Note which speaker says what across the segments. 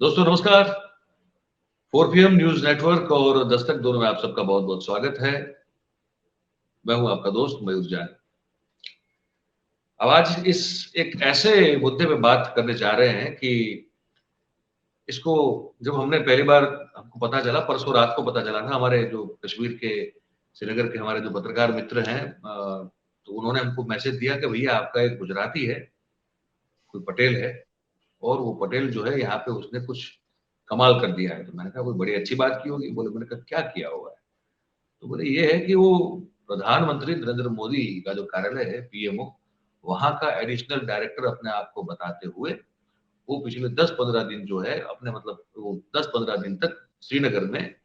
Speaker 1: दोस्तों नमस्कार। 4PM news network और दस्तक दोनों में आप सबका बहुत बहुत स्वागत है। मैं हूं आपका दोस्त मयूर जान। अब आज इस एक ऐसे मुद्दे पे बात करने जा रहे हैं कि इसको जब हमने पहली बार हमको पता चला, परसों रात को पता चला था, हमारे जो कश्मीर के श्रीनगर के हमारे जो पत्रकार मित्र हैं तो उन्होंने हमको मैसेज दिया कि भैया आपका एक गुजराती है, कोई पटेल है, और वो पटेल जो है यहाँ पे उसने कुछ कमाल कर दिया है। तो मैंने कहा कोई बड़ी अच्छी बात की होगी। बोले, मैंने कहा क्या किया होगा? तो बोले ये है कि वो प्रधानमंत्री नरेंद्र मोदी का जो कार्यालय है पीएमओ, वहां का एडिशनल डायरेक्टर अपने आप को बताते हुए वो पिछले 10-15 दिन जो है अपने मतलब वो 10-15 दिन तक श्रीनगर में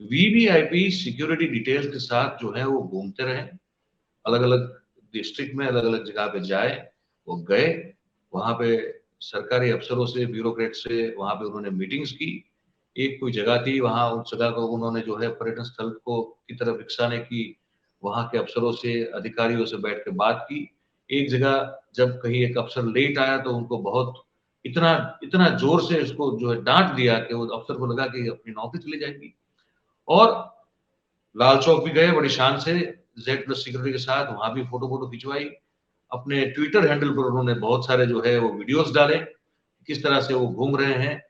Speaker 1: वीवीआईपी सिक्योरिटी डिटेल्स के साथ जो है वो घूमते रहे, अलग अलग डिस्ट्रिक्ट में अलग अलग जगह पे जाए। वो गए वहां पे सरकारी अफसरों से, ब्यूरोक्रेट से, वहां पे उन्होंने मीटिंग्स की। एक कोई जगह थी, वहां उस जगह को उन्होंने जो है पर्यटन स्थल को की तरफ विकसाने की, वहां के अफसरों से, अधिकारियों से बैठ के बात की। एक जगह जब कहीं एक अफसर लेट आया तो उनको बहुत इतना इतना जोर से उसको जो है डांट दिया कि वो अफसर को लगा कि अपनी नौकरी चली जाएगी। और लाल चौक भी गए बड़ी शान से, Z+ सिक्योरिटी के साथ, वहां भी फोटो फोटो खिंचवाई। अपने ट्विटर हैंडल पर उन्होंने बहुत सारे जो है वो वीडियोस डाले, किस तरह से वो घूम रहे हैं।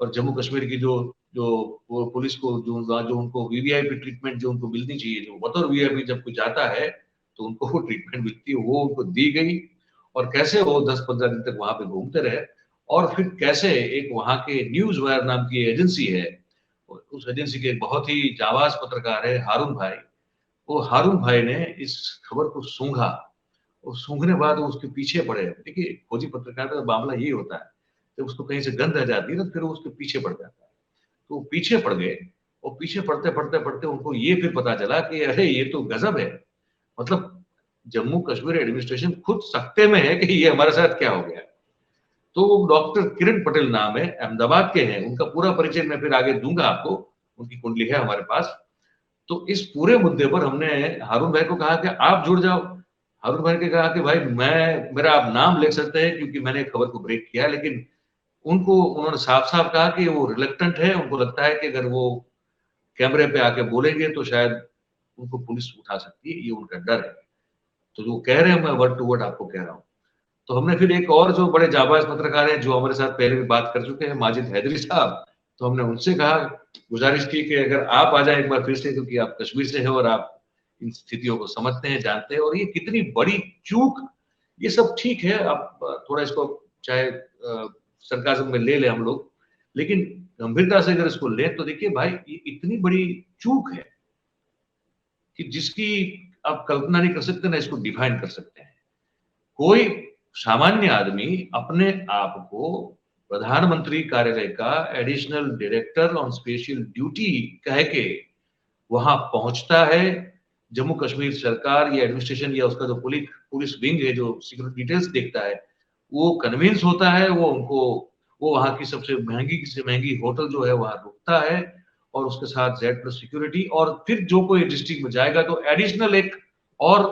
Speaker 1: और जम्मू कश्मीर की जो जो वो पुलिस को जो उनको वीवीआईपी ट्रीटमेंट जो उनको मिलनी चाहिए, जो बतौर वीवीआईपी जब कोई जाता है तो उनको वो ट्रीटमेंट मिलती है, वो उनको दी गई। और कैसे वो 10-15 दिन तक वहां पे घूमते रहे। और फिर कैसे एक वहां के न्यूज वायर नाम की एजेंसी है, उस एजेंसी के एक बहुत ही जाबाज पत्रकार है हारून भाई, वो हारून भाई ने इस खबर को सूंघा और सूंघने बाद वो उसके पीछे पड़े। देखिए खोजी पत्रकारिता का मामला यही होता है, जब उसको कहीं से गंध आ जाती है ना, फिर वो उसके पीछे पड़ जाता है। तो वो पीछे पड़ गए और पीछे पड़ते पड़ते पड़ते उनको ये फिर पता चला कि अरे ये तो गजब है। मतलब जम्मू कश्मीर एडमिनिस्ट्रेशन खुद सख्ते में है कि ये हमारे साथ क्या हो गया। तो डॉक्टर किरण पटेल नाम है, अहमदाबाद के हैं। उनका पूरा परिचय मैं फिर आगे दूंगा आपको, उनकी कुंडली है हमारे पास। तो इस पूरे मुद्दे पर हमने हारून भाई को कहा कि आप जुड़ जाओ। हारून भाई ने कहा कि भाई मैं मेरा आप नाम ले सकते हैं क्योंकि मैंने खबर को ब्रेक किया, लेकिन उन्होंने साफ साफ कहा कि वो रिलेक्टेंट है, उनको लगता है कि अगर वो कैमरे पे आके बोलेंगे तो शायद उनको पुलिस उठा सकती है, ये उनका डर है। तो जो कह रहे हैं मैं वर्ड टू वर्ड आपको कह रहा हूँ। तो हमने फिर एक और जो बड़े जाबाज पत्रकार हैं जो हमारे साथ पहले भी बात कर चुके हैं, माजिद हैदरी साहब, तो हमने उनसे कहा, गुजारिश की कि अगर आप आ जाए एक बार फिर से, क्योंकि आप कश्मीर से हैं और आप इन स्थितियों को समझते हैं, जानते हैं, और ये कितनी बड़ी चूक। ये सब ठीक है, आप थोड़ा इसको चाहे सरकाज़म में ले लें हम लोग, लेकिन गंभीरता से अगर इसको लें तो देखिए भाई ये इतनी बड़ी चूक है कि जिसकी आप कल्पना नहीं कर सकते ना इसको डिफाइन कर सकते हैं। कोई सामान्य आदमी अपने आप को प्रधानमंत्री कार्यालय का additional director on special duty कह के वहां पहुंचता है। जम्मू कश्मीर सरकार या एडमिनिस्ट्रेशन या उसका जो पुलिस विंग है जो सिक्योरिटी डिटेल्स देखता है, वो कन्विंस होता है, वो वहां की सबसे महंगी से महंगी होटल जो है वहां रुकता है, और उसके साथ Z+ सिक्योरिटी, और फिर जो कोई डिस्ट्रिक्ट में जाएगा तो एडिशनल एक और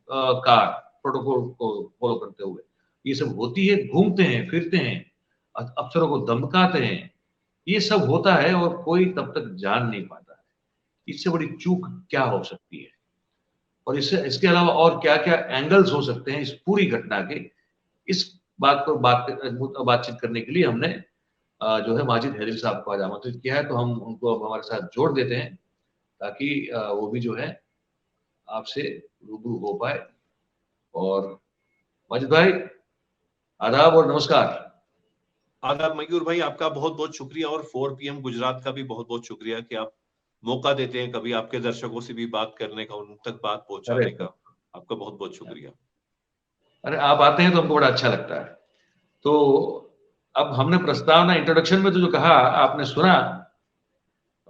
Speaker 1: कार प्रोटोकॉल को फॉलो करते हुए ये सब होती है। घूमते हैं, फिरते हैं, अफसरों को धमकाते हैं, ये सब होता है और कोई तब तक जान नहीं पाता है। इससे बड़ी चूक क्या हो सकती है, और इससे इसके अलावा और क्या क्या एंगल्स हो सकते हैं इस पूरी घटना के, इस बात पर बातचीत करने के लिए हमने जो है माजिद हैदरी साहब को आज आमंत्रित किया है। तो हम उनको अब हमारे साथ जोड़ देते हैं ताकि वो भी जो है आपसे रूबरू हो पाए। और माजिद भाई, आदाब और नमस्कार।
Speaker 2: आदाब मयूर भाई, आपका बहुत बहुत शुक्रिया, और 4PM गुजरात का भी बहुत बहुत शुक्रिया कि आप मौका देते हैं कभी आपके दर्शकों से भी बात करने का, उन तक बात पहुंचाने का। आपका बहुत बहुत शुक्रिया।
Speaker 1: अरे आप आते हैं तो हमको बड़ा अच्छा लगता है। तो अब हमने प्रस्तावना इंट्रोडक्शन में तो जो कहा आपने सुना,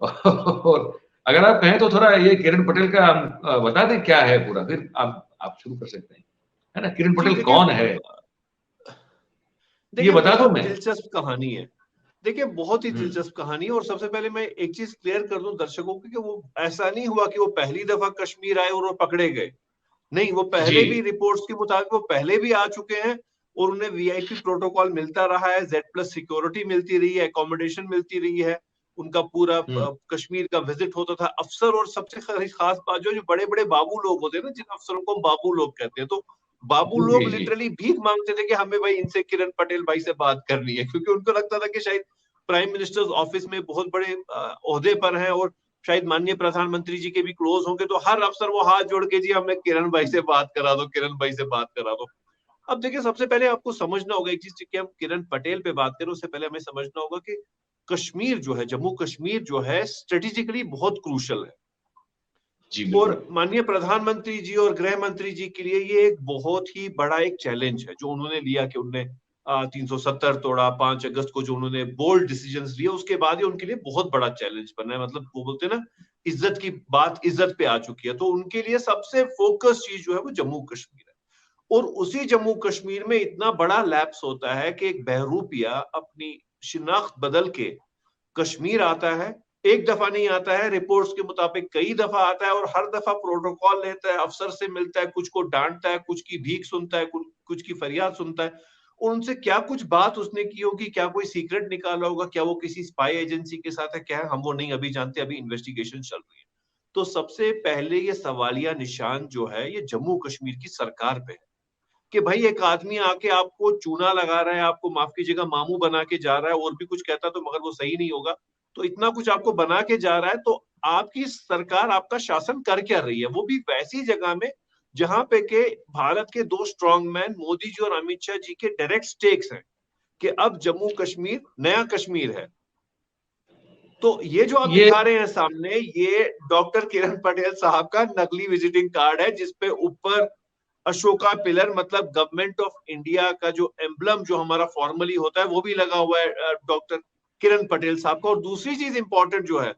Speaker 1: और अगर आप कहें तो थोड़ा ये किरण पटेल का हम बता दें क्या है पूरा, फिर आप शुरू कर सकते हैं, है ना। किरण पटेल कौन है ये बता दो। मैं
Speaker 2: दिलचस्प कहानी है, देखिए बहुत ही दिलचस्प कहानी है। और सबसे पहले मैं एक चीज क्लियर कर दूं दर्शकों को कि वो ऐसा नहीं हुआ कि वो पहली दफा कश्मीर आए और वो पकड़े गए। नहीं, वो पहले भी रिपोर्ट्स के मुताबिक वो पहले भी आ चुके हैं, और उन्हें वीआईपी प्रोटोकॉल मिलता रहा है, Z+ सिक्योरिटी मिलती रही है, अकोमोडेशन मिलती रही है, उनका पूरा कश्मीर का विजिट होता था अफसर। और सबसे खास बात जो बड़े बड़े बाबू लोग होते हैं ना, जिन अफसरों को हम बाबू लोग कहते हैं, तो बाबू
Speaker 1: जी
Speaker 2: लोग
Speaker 1: जी।
Speaker 2: लिटरली भीख मांगते थे कि हमें भाई इनसे, किरण पटेल भाई से बात करनी है, क्योंकि उनको लगता था कि शायद प्राइम मिनिस्टर्स ऑफिस में बहुत बड़े ओहदे पर हैं और शायद माननीय प्रधानमंत्री जी के भी क्लोज होंगे, तो हर अफसर वो हाथ जोड़ के, जी हमें किरण भाई से बात करा दो, किरण भाई से बात करा दो। अब देखिए, सबसे पहले आपको समझना होगा एक चीज कि हम किरण पटेल पे बात करें उससे पहले हमें समझना होगा कि कश्मीर जो है, जम्मू कश्मीर जो है, स्ट्रेटेजिकली बहुत क्रूशल है।
Speaker 1: जी
Speaker 2: और
Speaker 1: बिल्कुल।
Speaker 2: माननीय प्रधानमंत्री जी और गृह मंत्री जी के लिए ये एक बहुत ही बड़ा एक चैलेंज है जो उन्होंने लिया, कि उन्होंने 370 तोड़ा 5 अगस्त को, जो उन्होंने बोल्ड डिसीजंस लिए, उसके बाद ही उनके लिए बहुत बड़ा चैलेंज बना है। मतलब वो बोलते हैं ना, इज्जत की बात इज्जत पे आ चुकी है, तो उनके लिए सबसे फोकस चीज जो है वो जम्मू कश्मीर है। और उसी जम्मू कश्मीर में इतना बड़ा लैप्स होता है कि एक बहरूपिया अपनी शिनाख्त बदल के कश्मीर आता है, एक दफा नहीं आता है, रिपोर्ट्स के मुताबिक कई दफा आता है, और हर दफा प्रोटोकॉल लेता है, अफसर से मिलता है, कुछ को डांटता है, कुछ की भीख सुनता है, कुछ की फरियाद सुनता है। और उनसे क्या कुछ बात उसने की होगी, क्या कोई सीक्रेट निकाला होगा, क्या वो किसी स्पाई एजेंसी के साथ है, क्या है, हम वो नहीं अभी जानते, अभी इन्वेस्टिगेशन चल रही है। तो सबसे पहले ये सवालिया निशान जो है ये जम्मू कश्मीर की सरकार पे है, कि भाई एक आदमी आके आपको चूना लगा रहा है, आपको माफ कीजिएगा मामू बना के जा रहा है, और भी कुछ कहता तो मगर वो सही नहीं होगा, तो इतना कुछ आपको बना के जा रहा है, तो आपकी सरकार, आपका शासन कर क्या रही है, वो भी वैसी जगह में जहां पे के भारत के दो स्ट्रॉन्ग मैन मोदी जी और अमित शाह जी के डायरेक्ट स्टेक्स हैं कि अब जम्मू कश्मीर नया कश्मीर है। तो ये जो आप
Speaker 1: ये
Speaker 2: दिखा रहे हैं सामने, ये डॉक्टर किरण पटेल साहब का नकली विजिटिंग कार्ड है, जिसपे ऊपर अशोका पिलर, मतलब गवर्नमेंट ऑफ इंडिया का जो एम्बलम जो हमारा फॉर्मली होता है वो भी लगा हुआ है डॉक्टर किरण पटेल साहब का। और दूसरी चीज इंपॉर्टेंट जो है,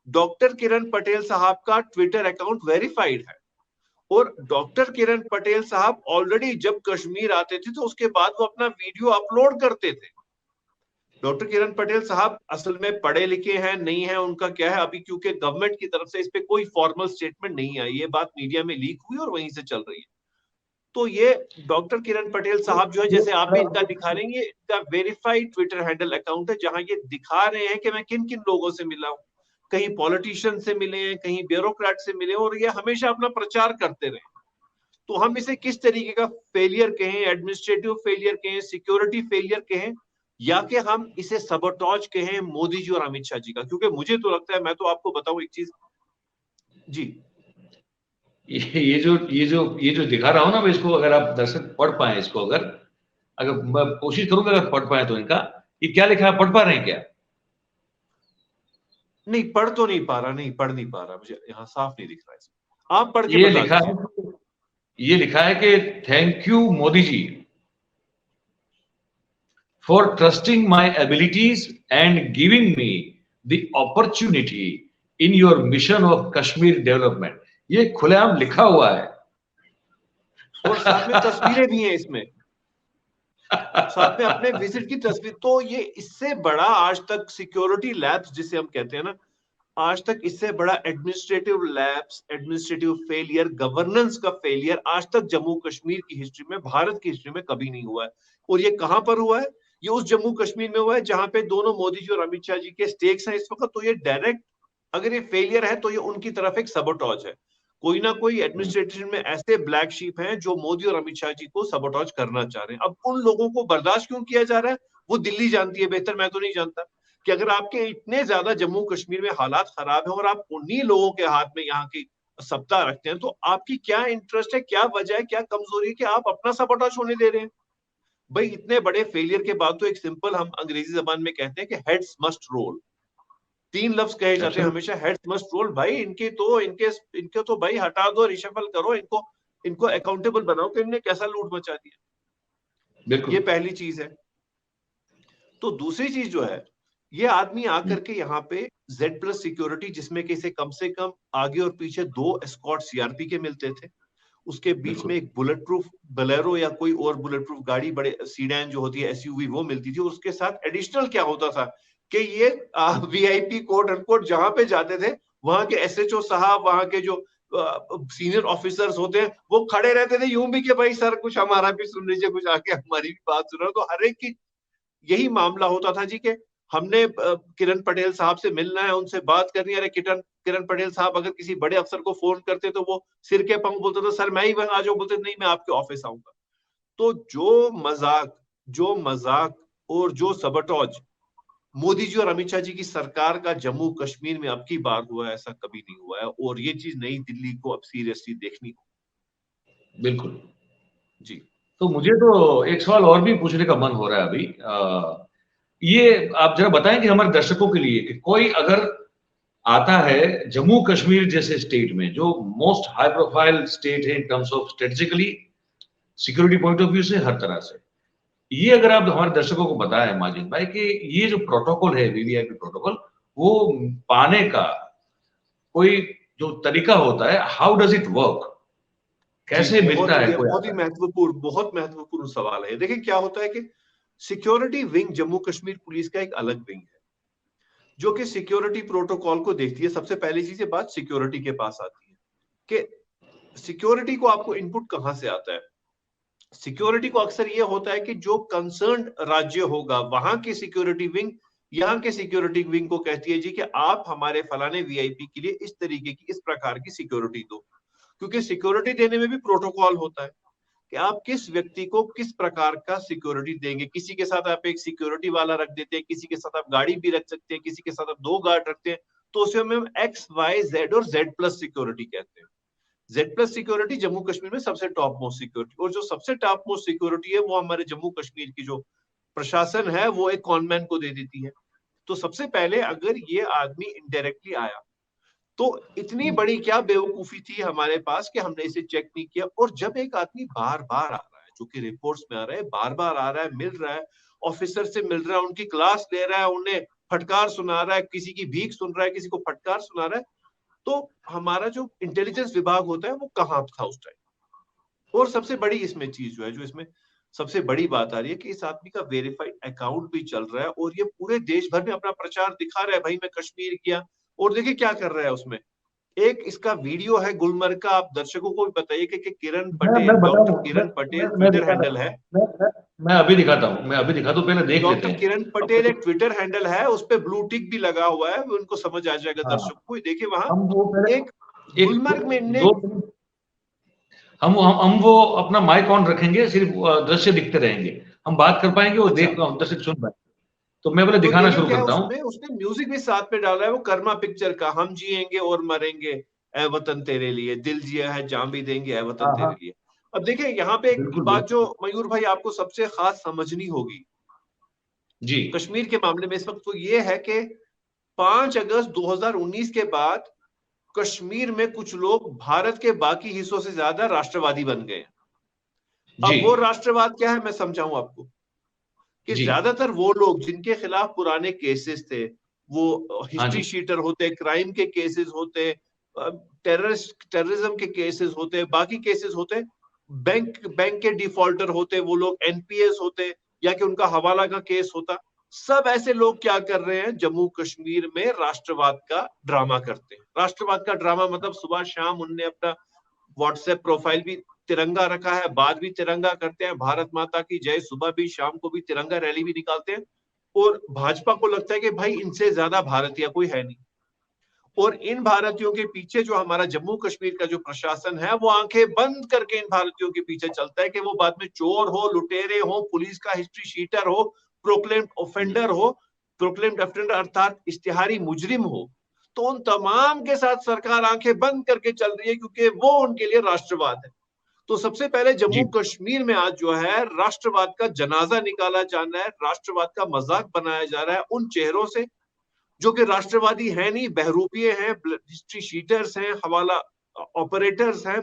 Speaker 2: डॉक्टर किरण पटेल साहब का ट्विटर अकाउंट वेरीफाइड है। और डॉक्टर किरण पटेल साहब ऑलरेडी जब कश्मीर आते थे तो उसके बाद वो अपना वीडियो अपलोड करते थे। डॉक्टर किरण पटेल साहब असल में पढ़े लिखे हैं नहीं है, उनका क्या है, अभी क्योंकि गवर्नमेंट की तरफ से इस पे कोई फॉर्मल स्टेटमेंट नहीं आई, ये बात मीडिया में लीक हुई और वहीं से चल रही है। तो ये डॉक्टर किरण पटेल साहब जो है, जैसे आप भी इनका दिखा रहे हैं, ये इनका वेरीफाइड ट्विटर हैंडल अकाउंट है, जहां ये दिखा रहे हैं कि मैं किन किन लोगों से मिला हूं, कहीं पॉलिटिशियन से मिले हैं, कहीं ब्यूरोक्रेट से मिले, और ये हमेशा अपना प्रचार करते रहे। तो हम इसे किस तरीके का फेलियर कहें, एडमिनिस्ट्रेटिव फेलियर कहें, सिक्योरिटी फेलियर कहें, या कि हम इसे सबोटॉज कहें मोदी जी और अमित शाह जी का, क्योंकि मुझे तो लगता है, मैं तो आपको बताऊं एक चीज जी,
Speaker 1: ये जो दिखा रहा हूं ना मैं इसको, अगर आप दर्शक पढ़ पाए इसको, अगर अगर मैं कोशिश करूंगा अगर पढ़ पाए तो इनका, ये क्या लिखा है, पढ़ पा रहे हैं क्या?
Speaker 2: नहीं पढ़ तो नहीं पा रहा, नहीं पढ़ नहीं पा रहा, मुझे यहाँ साफ नहीं दिख रहा है इसमें। आप पढ़ के
Speaker 1: ये
Speaker 2: बता
Speaker 1: लिखा
Speaker 2: दीजिए।
Speaker 1: है, ये लिखा है कि thank you Modi ji for trusting my abilities and giving me the opportunity in your mission of Kashmir development. ये खुलेआम लिखा हुआ है।
Speaker 2: और साथ में तस्वीरें भी हैं इसमें, साथ में अपने विजिट की तस्वीर। तो ये इससे बड़ा आज तक सिक्योरिटी लैब्स जिसे हम कहते हैं ना, आज तक इससे बड़ा administrative labs, administrative failure, governance का फेलियर आज तक जम्मू कश्मीर की हिस्ट्री में, भारत की हिस्ट्री में कभी नहीं हुआ है। और ये कहां पर हुआ है? ये उस जम्मू कश्मीर में हुआ है जहां पे दोनों मोदी जी और अमित शाह जी के स्टेक्स हैं इस वक्त। तो ये डायरेक्ट, अगर ये फेलियर है तो ये उनकी तरफ एक सबोटॉज है। कोई ना कोई एडमिनिस्ट्रेशन में ऐसे ब्लैक शीप हैं जो मोदी और अमित शाह जी को सबोटॉज करना चाह रहे हैं। अब उन लोगों को बर्दाश्त क्यों किया जा रहा है, वो दिल्ली जानती है बेहतर, मैं तो नहीं जानता। कि अगर आपके इतने ज्यादा जम्मू कश्मीर में हालात खराब है और आप उन्हीं लोगों के हाथ में यहाँ की सत्ता रखते हैं, तो आपकी क्या इंटरेस्ट है, क्या वजह है, क्या कमजोरी है कि आप अपना सबोटाज होने दे रहे हैं? भाई इतने बड़े फेलियर के बाद तो एक सिंपल, हम अंग्रेजी जबान में कहते हैं कि हेड्स मस्ट रोल। 3 लफ्ज कहे जाते हैं हमेशा, हेड्स मस्ट रोल। भाई इनके तो भाई हटा दो, रिशफल करो इनको, इनको अकाउंटेबल बनाओ कि इनने कैसा लूट मचा दिया। ये
Speaker 1: बिल्कुल।
Speaker 2: पहली चीज है। तो दूसरी चीज जो है, ये आदमी आकर के यहाँ पे Z+ सिक्योरिटी, जिसमें कि इसे कम से कम आगे और पीछे 2 एस्कॉर्ट सीआरपी के मिलते थे, उसके बीच में
Speaker 1: बिल्कुल।
Speaker 2: एक बुलेट प्रूफ बलेरो या कोई और बुलेट प्रूफ गाड़ी, बड़े सीडैन जो होती है एसयूवी, वो मिलती थी। उसके साथ एडिशनल क्या होता था कि ये वीआईपी कोट अनकोट जहां पे जाते थे, वहां के एसएचओ साहब, वहां के जो सीनियर ऑफिसर्स होते हैं, वो खड़े रहते थे यूं भी कि भाई सर कुछ हमारा भी सुन लीजिए, कुछ आके हमारी भी बात सुनो। तो हर एक की यही मामला होता था जी कि हमने किरण पटेल साहब से मिलना है, उनसे बात करनी है। अरे किरण किरण पटेल साहब अगर किसी बड़े अफसर को फोन करते तो वो सिर के पंख बोलते थे, सर मैं ही वहां आ जाऊं, बोलते नहीं मैं आपके ऑफिस आऊंगा। तो जो मजाक और जो सबटॉज मोदी जी और अमित शाह जी की सरकार का जम्मू कश्मीर में अब की बार हुआ है, ऐसा कभी नहीं हुआ है। और ये चीज नई दिल्ली को अब सीरियसली देखनी हो।
Speaker 1: बिल्कुल।
Speaker 2: जी
Speaker 1: तो मुझे तो एक सवाल और भी पूछने का मन हो रहा है अभी। ये आप जरा बताएं कि हमारे दर्शकों के लिए कि कोई अगर आता है जम्मू कश्मीर जैसे स्टेट में, जो मोस्ट हाई प्रोफाइल स्टेट है in terms of strategically, security point of view से, हर तरह से, ये अगर आप हमारे दर्शकों को बताएं माजिद भाई कि ये जो प्रोटोकॉल है, वीवीआईपी प्रोटोकॉल, वो पाने का कोई जो तरीका होता है, हाउ डज इट वर्क,
Speaker 2: जी,
Speaker 1: कैसे मिलता है
Speaker 2: ये
Speaker 1: कोई
Speaker 2: बहुत ही
Speaker 1: आता है?
Speaker 2: महत्वपूर्ण सवाल है। देखिए क्या होता है कि security wing Jammu Kashmir police का एक अलग विंग है जो कि सिक्योरिटी प्रोटोकॉल को देखती है। सबसे पहली चीज ये बात सिक्योरिटी के पास आती है कि सिक्योरिटी को आपको इनपुट कहां से आता है। सिक्योरिटी को अक्सर ये होता है कि जो कंसर्न राज्य होगा वहां की सिक्योरिटी विंग यहाँ के सिक्योरिटी विंग को कहती है जी कि आप हमारे फलाने वीआईपी के लिए इस तरीके की, इस प्रकार की सिक्योरिटी दो। क्योंकि सिक्योरिटी देने में भी प्रोटोकॉल होता है कि आप किस व्यक्ति को किस प्रकार का सिक्योरिटी देंगे। किसी के साथ आप एक सिक्योरिटी वाला रख देते हैं, किसी के साथ आप गाड़ी भी रख सकते हैं, किसी के साथ आप 2 गार्ड रखते हैं। तो उसे हम एक्स वाई जेड और जेड प्लस सिक्योरिटी कहते हैं। Z plus security Jammu Kashmir में सबसे टॉप मोस्ट सिक्योरिटी, और जो सबसे टॉप मोस्ट सिक्योरिटी है वो हमारे जम्मू कश्मीर की जो प्रशासन है वो एक कॉनमैन को दे देती है। तो सबसे पहले अगर ये आदमी इनडायरेक्टली आया तो इतनी बड़ी क्या बेवकूफी थी हमारे पास कि हमने इसे चेक नहीं किया। और जब एक आदमी बार बार आ रहा है, जो कि रिपोर्ट्स में आ रहा है, बार बार आ रहा है, मिल रहा है, ऑफिसर से मिल रहा है, उनकी क्लास ले रहा है, उन्हें फटकार सुना रहा है, किसी की भीख सुन रहा है, किसी को फटकार सुना रहा है, तो हमारा जो इंटेलिजेंस विभाग होता है वो कहाँ था उस टाइम। और सबसे बड़ी इसमें चीज जो है, जो इसमें सबसे बड़ी बात आ रही है कि इस आदमी का वेरीफाइड अकाउंट भी चल रहा है और ये पूरे देश भर में अपना प्रचार दिखा रहा है, भाई मैं कश्मीर गया। और देखिए क्या कर रहा है उसमें, एक इसका वीडियो है गुलमर्ग का। आप दर्शकों को भी बताइए कि किरण
Speaker 1: मैं
Speaker 2: पटेल, डॉक्टर
Speaker 1: बताऊं,
Speaker 2: किरण पटेल
Speaker 1: मैं
Speaker 2: ट्विटर
Speaker 1: दिखाता
Speaker 2: हैंडल
Speaker 1: हूं,
Speaker 2: है।
Speaker 1: मैं अभी दिखाता हूं, मैं अभी दिखाता हूं, पहले देख लेते
Speaker 2: डॉक्टर
Speaker 1: हैं।
Speaker 2: किरण
Speaker 1: अब
Speaker 2: पटेल एक
Speaker 1: देखो,
Speaker 2: ट्विटर हैंडल है, उस पे ब्लू टिक भी लगा हुआ है, उनको समझ आ जाएगा
Speaker 1: हाँ,
Speaker 2: दर्शकों को। देखिए वहां
Speaker 1: हम वो
Speaker 2: एक
Speaker 1: पहले एक
Speaker 2: गुलमर्ग में इनने,
Speaker 1: दो हम वो अपना माइक ऑन रखेंगे, सिर्फ दृश्य दिखते रहेंगे, हम बात कर पाएंगे, वो
Speaker 2: अच्छा
Speaker 1: देख दर्शक सुन पाएंगे। तो मैं पहले
Speaker 2: तो
Speaker 1: दिखाना
Speaker 2: देखिए
Speaker 1: शुरू
Speaker 2: क्या है
Speaker 1: करता हूँ।
Speaker 2: उसमें, उसने म्यूजिक भी साथ में डाला है, वो कर्मा पिक्चर का, हम जिएंगे और मरेंगे ए वतन तेरे लिए, दिल जिया है जान भी देंगे ए वतन
Speaker 1: हाँ
Speaker 2: तेरे
Speaker 1: हाँ,
Speaker 2: लिए। अब देखिए यहाँ पे एक
Speaker 1: बिल्कुल
Speaker 2: बात जो
Speaker 1: बिल्कुल।
Speaker 2: मयूर भाई आपको सबसे खास समझनी होगी
Speaker 1: जी
Speaker 2: कश्मीर के मामले में इस वक्त, तो ये है कि 5 अगस्त 2019 के बाद कश्मीर में कुछ लोग भारत के बाकी हिस्सों से ज्यादा राष्ट्रवादी बन गए।
Speaker 1: जी
Speaker 2: अब वो राष्ट्रवाद क्या है मैं समझाऊं आपको, कि
Speaker 1: जी।
Speaker 2: ज्यादातर वो लोग जिनके खिलाफ पुराने केसेस थे, वो
Speaker 1: हाँ
Speaker 2: हिस्ट्री
Speaker 1: जी।
Speaker 2: शीटर होते, क्राइम के केसेस होते, टेररिज्म के केसेस होते, बाकी केसेस होते, बैंक बैंक के डिफॉल्टर होते, वो लोग एनपीएस होते, या कि उनका हवाला का केस होता। सब ऐसे लोग क्या कर रहे हैं, जम्मू कश्मीर में राष्ट्रवाद का ड्रामा करते हैं। राष्ट्रवाद का ड्रामा मतलब सुबह शाम उनने अपना व्हाट्सएप प्रोफाइल भी तिरंगा रखा है, बात भी तिरंगा करते हैं, भारत माता की जय सुबह भी शाम को भी तिरंगा रैली भी निकालते हैं। और भाजपा को लगता है कि भाई इनसे ज्यादा भारतीय कोई है नहीं। और इन भारतीयों के पीछे जो हमारा जम्मू कश्मीर का जो प्रशासन है वो आंखें बंद करके इन भारतीयों के पीछे चलता है कि वो बाद में चोर हो, लुटेरे हो, पुलिस का हिस्ट्री शीटर हो, प्रोक्लेम्ड ऑफेंडर हो, प्रोक्लेम्ड ऑफेंडर अर्थात इश्तिहारी मुजरिम हो, तो उन तमाम के साथ सरकार आंखें बंद करके चल रही है क्योंकि वो उनके लिए राष्ट्रवाद है। तो सबसे पहले जम्मू
Speaker 1: जी
Speaker 2: कश्मीर में आज जो है राष्ट्रवाद का जनाजा निकाला जा रहा है, राष्ट्रवाद का मजाक बनाया जा रहा है उन चेहरों से जो कि राष्ट्रवादी है नहीं, बहरूपिये हैं, हिस्ट्री शीटर्स हैं, हवाला ऑपरेटर्स हैं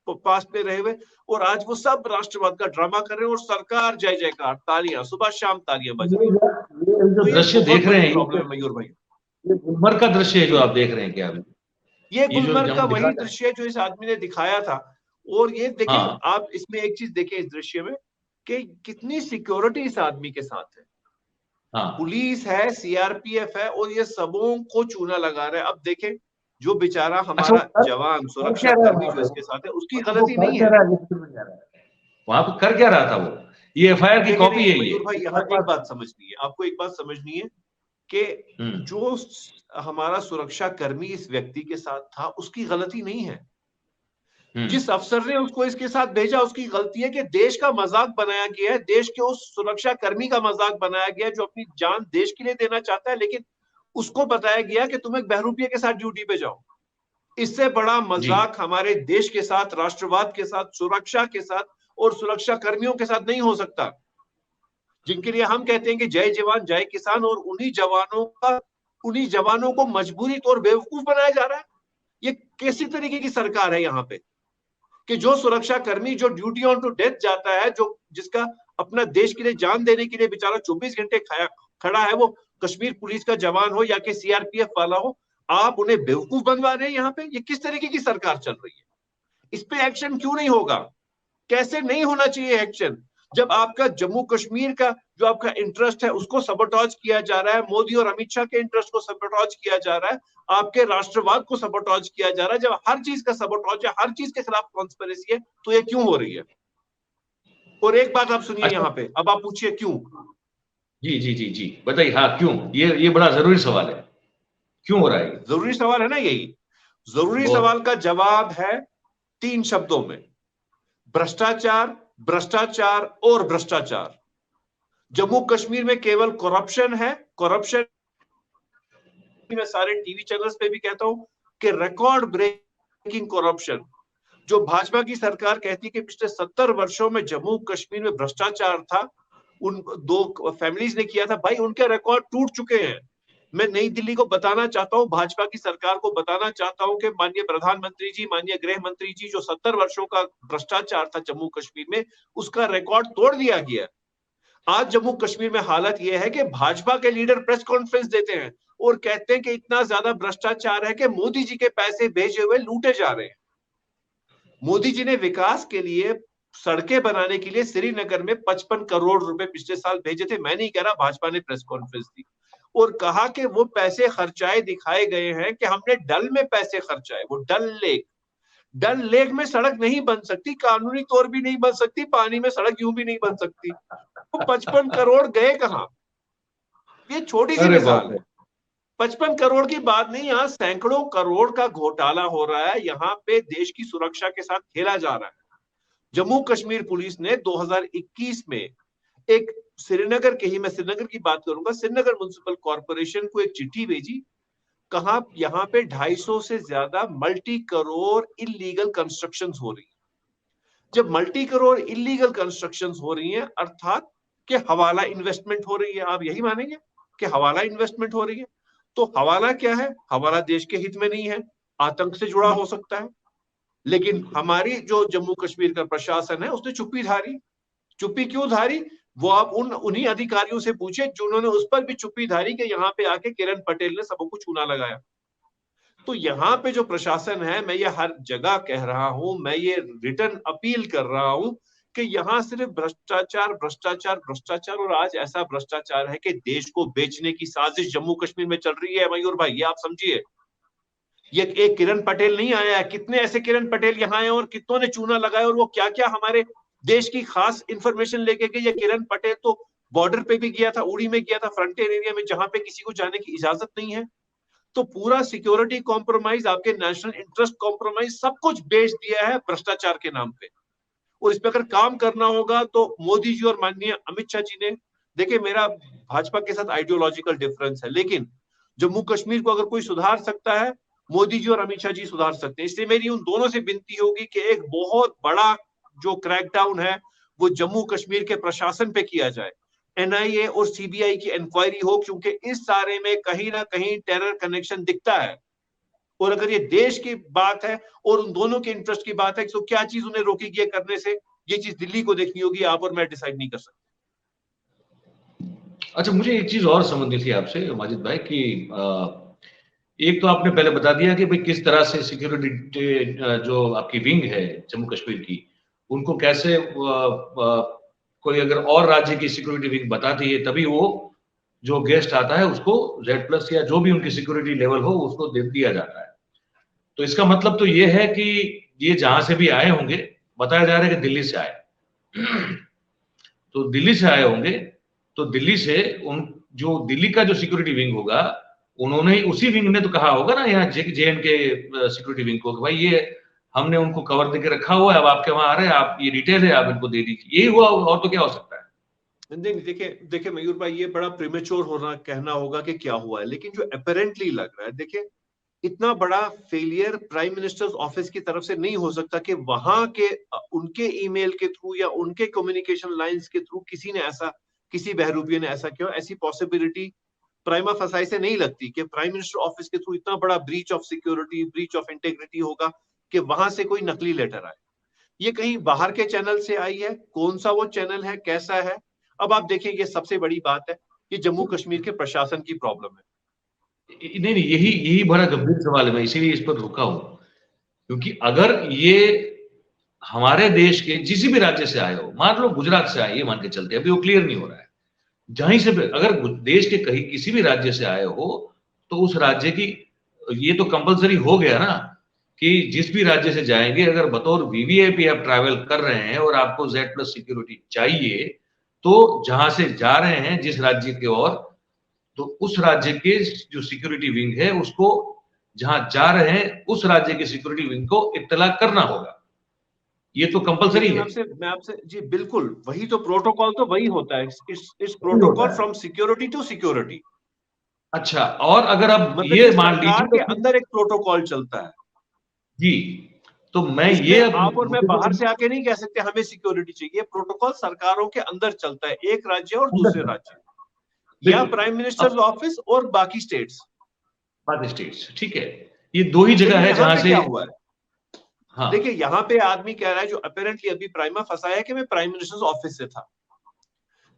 Speaker 2: पास में रहे हुए। और आज वो सब राष्ट्रवाद का ड्रामा कर रहे हैं और सरकार जय जयकार, तालियां, सुबह शाम तालियां बज रही।
Speaker 1: ये जो
Speaker 2: तो ये
Speaker 1: दृश्य
Speaker 2: बहुत
Speaker 1: देख रहे
Speaker 2: बड़ी
Speaker 1: हैं,
Speaker 2: प्रॉब्लम है मयूर भाई।
Speaker 1: ये गुलमर्ग का दृश्य है जो
Speaker 2: जी,
Speaker 1: आप देख रहे हैं क्या अभी?
Speaker 2: ये
Speaker 1: ये जो
Speaker 2: गुलमर्ग का
Speaker 1: हम दिखा
Speaker 2: वही
Speaker 1: रहे हैं।
Speaker 2: दृश्य है जो इस आदमी ने दिखाया था। और ये देखें
Speaker 1: हाँ
Speaker 2: आप, इसमें एक चीज देखें इस दृश्य में कि कितनी सिक्योरिटी इस आदमी के साथ है।
Speaker 1: हाँ।
Speaker 2: पुलिस है, सीआरपीएफ है, और ये सबों को चूना लगा रहा है। अब देखें जो बेचारा
Speaker 1: अच्छा,
Speaker 2: हमारा जवान सुरक्षा कर्मी जो इसके साथ है उसकी गलती नहीं है।
Speaker 1: वहां पे कर क्या रहा था वो? ये एफआईआर की
Speaker 2: देखिए
Speaker 1: कॉपी है ये।
Speaker 2: मयूर भाई, यहाँ एक बात समझनी है, आपको एक बात समझनी है कि जो हमारा सुरक्षा कर्मी इस व्यक्ति के साथ था उसकी गलती नहीं है। जिस अफसर ने उसको इसके साथ भेजा उसकी गलती है कि देश का मजाक बनाया गया है, देश के उस सुरक्षा कर्मी का मजाक बनाया गया है जो अपनी जान देश के लिए देना चाहता है, लेकिन उसको बताया गया कि तुम एक बहरूपिये के साथ ड्यूटी पे जाओ। इससे बड़ा मजाक हमारे देश के साथ, राष्ट्रवाद के साथ, सुरक्षा के साथ और सुरक्षा कर्मियों के साथ नहीं हो सकता, जिनके लिए हम कहते हैं कि जय जवान जय किसान, और उन्हीं जवानों को मजबूरी तौर बेवकूफ बनाया जा रहा है। ये कैसी तरीके की सरकार है यहाँ पे कि जो सुरक्षा कर्मी जो ड्यूटी ऑन टू डेथ जाता है, जो जिसका अपना देश के लिए जान देने के लिए बेचारा 24 घंटे खड़ा है, वो कश्मीर पुलिस का जवान हो या कि सीआरपीएफ वाला हो, आप उन्हें बेवकूफ बनवा रहे हैं यहाँ पे। ये किस तरीके की सरकार चल रही है? इस पे एक्शन क्यों नहीं होगा? कैसे नहीं होना चाहिए एक्शन? जब आपका जम्मू कश्मीर का जो आपका इंटरेस्ट है उसको सबोटॉज किया जा रहा है, मोदी और अमित शाह के इंटरेस्ट को सबोटॉज किया जा रहा है, आपके राष्ट्रवाद को सबोटॉज किया जा रहा है, जब हर चीज का सबोटॉज है, हर चीज के खिलाफ कॉन्स्पिरेसी है, तो ये क्यों हो रही है? और एक बात आप सुनिए यहाँ पे, अब आप पूछिए क्यों।
Speaker 1: जी जी जी जी बताइए। हाँ, क्यों? ये बड़ा जरूरी सवाल है, क्यों हो रहा है?
Speaker 2: जरूरी सवाल है ना, यही जरूरी सवाल का जवाब है 3 शब्दों में: भ्रष्टाचार, भ्रष्टाचार और भ्रष्टाचार। जम्मू कश्मीर में केवल करप्शन है, करप्शन। मैं सारे टीवी चैनल्स पे भी कहता हूं कि रिकॉर्ड ब्रेकिंग करप्शन। जो भाजपा की सरकार कहती है कि पिछले 70 वर्षों में जम्मू कश्मीर में भ्रष्टाचार था, उन 2 फैमिलीज ने किया था, भाई उनके रिकॉर्ड टूट चुके हैं। मैं नई दिल्ली को बताना चाहता हूं, भाजपा की सरकार को बताना चाहता हूं कि माननीय प्रधानमंत्री जी, माननीय गृह मंत्री जी, जो 70 वर्षों का भ्रष्टाचार था जम्मू कश्मीर में, उसका रिकॉर्ड तोड़ दिया गया। आज जम्मू कश्मीर में हालत यह है कि भाजपा के लीडर प्रेस कॉन्फ्रेंस देते हैं और कहते हैं कि इतना ज्यादा भ्रष्टाचार है कि मोदी जी के पैसे भेजे हुए लूटे जा रहे हैं। मोदी जी ने विकास के लिए, सड़कें बनाने के लिए श्रीनगर में 55 करोड़ रुपए पिछले साल भेजे थे। मैं नहीं कह रहा, भाजपा ने प्रेस कॉन्फ्रेंस दी और कहा कि वो पैसे खर्चाए दिखाए गए हैं कि हमने डल में पैसे खर्चाए। वो डल लेक में सड़क नहीं बन सकती, कानूनी तौर भी नहीं बन सकती, पानी में सड़क यूं भी नहीं बन सकती। तो 55 करोड़ गए कहां? ये छोटी सी मिसाल है, 55 करोड़ की बात नहीं, यहाँ सैकड़ों करोड़ का घोटाला हो रहा है। यहाँ पे देश की सुरक्षा के साथ खेला जा रहा है। जम्मू कश्मीर पुलिस ने 2021 में एक श्रीनगर के ही, मैं श्रीनगर की बात करूंगा, श्रीनगर म्युनिसिपल कॉर्पोरेशन को एक चिट्ठी भेजी, कहा यहाँ पे 250 से ज्यादा मल्टी करोड़ इलीगल कंस्ट्रक्शंस हो रही है। जब मल्टी करोड़ इलीगल कंस्ट्रक्शंस हो रही हैं, अर्थात कि हवाला इन्वेस्टमेंट हो रही है। आप यही मानेंगे कि हवाला इन्वेस्टमेंट हो रही है? तो हवाला क्या है? हवाला देश के हित में नहीं है, आतंक से जुड़ा हो सकता है। लेकिन हमारी जो जम्मू कश्मीर का प्रशासन है उसने चुप्पी धारी। चुप्पी क्यों धारी? वो आप उन्हीं अधिकारियों से पूछे जिन्होंने उस पर भी चुप्पी धारी कि यहाँ पे आके किरण पटेल ने सबको चूना लगाया। तो यहाँ पे जो प्रशासन है, मैं ये हर जगह कह रहा हूं, मैं ये रिटर्न अपील कर रहा हूं कि यहाँ सिर्फ भ्रष्टाचार भ्रष्टाचार भ्रष्टाचार, और आज ऐसा भ्रष्टाचार है कि देश को बेचने की साजिश जम्मू कश्मीर में चल रही है। मयूर भाई, ये आप समझिए, ये एक किरण पटेल नहीं आया है, कितने ऐसे किरण पटेल यहाँ आए और कितनों ने चूना लगाया, और वो क्या क्या हमारे देश की खास इंफॉर्मेशन लेके गए। ये किरण पटेल तो बॉर्डर पे भी गया था, उड़ी में गया था, फ्रंटियर एरिया में जहां पे किसी को जाने की इजाजत नहीं है। तो पूरा सिक्योरिटी कॉम्प्रोमाइज, आपके नेशनल इंटरेस्ट कॉम्प्रोमाइज, सब कुछ बेच दिया है भ्रष्टाचार के नाम पे। और इस पे अगर काम करना होगा तो मोदी जी और माननीय अमित शाह जी ने, देखिए मेरा भाजपा के साथ आइडियोलॉजिकल डिफरेंस है, लेकिन जम्मू कश्मीर को अगर कोई सुधार सकता है, मोदी जी और अमित शाह जी सुधार सकते हैं। इसलिए मेरी उन दोनों से विनती होगी कि एक बहुत बड़ा जो क्रैकडाउन है वो जम्मू कश्मीर के प्रशासन पे किया जाए, एनआईए और सीबीआई की इंक्वायरी हो, क्योंकि इस सारे में कहीं ना कहीं टेरर कनेक्शन दिखता है। और अगर ये देश की बात है और उन दोनों के इंटरेस्ट की बात है, तो क्या चीज उन्हें रोकेगी ये करने से? ये चीज दिल्ली को देखनी होगी, आप और मैं डिसाइड नहीं कर सकते।
Speaker 1: अच्छा, मुझे एक चीज और समझनी थी आपसे माजिद भाई कि एक तो आपने पहले बता दिया कि भाई किस तरह से सिक्योरिटी जो आपकी विंग है जम्मू कश्मीर की, उनको कैसे कोई अगर और राज्य की सिक्योरिटी विंग बताती है तभी वो जो गेस्ट आता है उसको Z+ या जो भी उनकी सिक्योरिटी लेवल हो उसको दे दिया जाता है। तो इसका मतलब तो ये है कि ये जहां से भी आए होंगे, बताया जा रहा है कि दिल्ली से आए तो दिल्ली से आए होंगे, तो दिल्ली से उन जो दिल्ली का जो सिक्योरिटी विंग होगा, उन्होंने ही उसी विंग ने तो कहा होगा ना यहाँ JN के सिक्योरिटी विंग को, भाई ये हमने उनको कवर देके रखा हुआ है, अब आपके वहां आ रहे हैं, आप ये डिटेल है, आप इनको दे दीजिए। यही हुआ, और तो क्या हो सकता है।
Speaker 2: नहीं, देखिए देखिए मयूर भाई, ये बड़ा प्रीमेच्योर होना कहना होगा कि क्या हुआ है, लेकिन जो अपेरेंटली लग रहा है, देखिए इतना बड़ा फेलियर प्राइम मिनिस्टर्स ऑफिस की तरफ से नहीं हो सकता कि वहां के उनके ईमेल के थ्रू या उनके कम्युनिकेशन लाइंस के थ्रू किसी ने ऐसा, किसी बहरूपिये ने ऐसा किया। ऐसी पॉसिबिलिटी प्राइमा फसाई से नहीं लगती कि प्राइम मिनिस्टर ऑफिस के थ्रू इतना बड़ा breach of security, breach of integrity होगा कि वहां से कोई नकली लेटर आए। ये कहीं बाहर के चैनल से आई है, कौन सा वो चैनल है, कैसा है। अब आप देखिए, ये सबसे बड़ी बात है, ये जम्मू कश्मीर के प्रशासन की प्रॉब्लम है।
Speaker 1: नहीं नहीं, यही यही बड़ा गंभीर सवाल है, मैं इसीलिए इस पर रुका हूं, क्योंकि अगर ये हमारे देश के किसी भी राज्य से आए हो, मान लो गुजरात से आए, ये मान के चलते, अभी वो क्लियर नहीं हो रहा है, जहीं से भी अगर देश के कहीं किसी भी राज्य से आए हो, तो उस राज्य की, ये तो कंपलसरी हो गया ना कि जिस भी राज्य से जाएंगे, अगर बतौर वीवीआईपी आप ट्रैवल कर रहे हैं और आपको Z+ सिक्योरिटी चाहिए, तो जहां से जा रहे हैं जिस राज्य की ओर, तो उस राज्य के जो सिक्योरिटी विंग है उसको, जहां जा रहे हैं उस राज्य के सिक्योरिटी विंग को इत्तला करना होगा। ये तो कंपलसरी है।
Speaker 2: मैं आपसे जी बिल्कुल, वही तो प्रोटोकॉल तो वही होता है, इस
Speaker 1: वही होता
Speaker 2: प्रोटोकॉल
Speaker 1: है।
Speaker 2: From security to security.
Speaker 1: अच्छा, और अगर अब
Speaker 2: मतलब
Speaker 1: ये
Speaker 2: ये
Speaker 1: मान
Speaker 2: सरकार
Speaker 1: लीजिए
Speaker 2: के अंदर एक प्रोटोकॉल चलता है,
Speaker 1: जी, तो मैं
Speaker 2: इसमें
Speaker 1: ये
Speaker 2: आप और मैं बाहर
Speaker 1: अब
Speaker 2: से आके नहीं कह सकते हमें सिक्योरिटी चाहिए। प्रोटोकॉल सरकारों के अंदर चलता है, एक राज्य और दूसरे
Speaker 1: अंदर,
Speaker 2: राज्य, या
Speaker 1: बिल्कुल।
Speaker 2: प्राइम
Speaker 1: अब
Speaker 2: मिनिस्टर्स ऑफिस और बाकी स्टेट्स।
Speaker 1: बाकी स्टेट्स, ठीक है, ये दो ही जगह
Speaker 2: लेकिन
Speaker 1: है
Speaker 2: यहाँ
Speaker 1: जहां
Speaker 2: पे
Speaker 1: से,
Speaker 2: क्या हुआ है, देखिए
Speaker 1: हाँ
Speaker 2: यहाँ पे आदमी कह रहा है, जो अपेरेंटली अभी प्राइमा फंसा है, कि मैं प्राइम मिनिस्टर्स ऑफिस से था।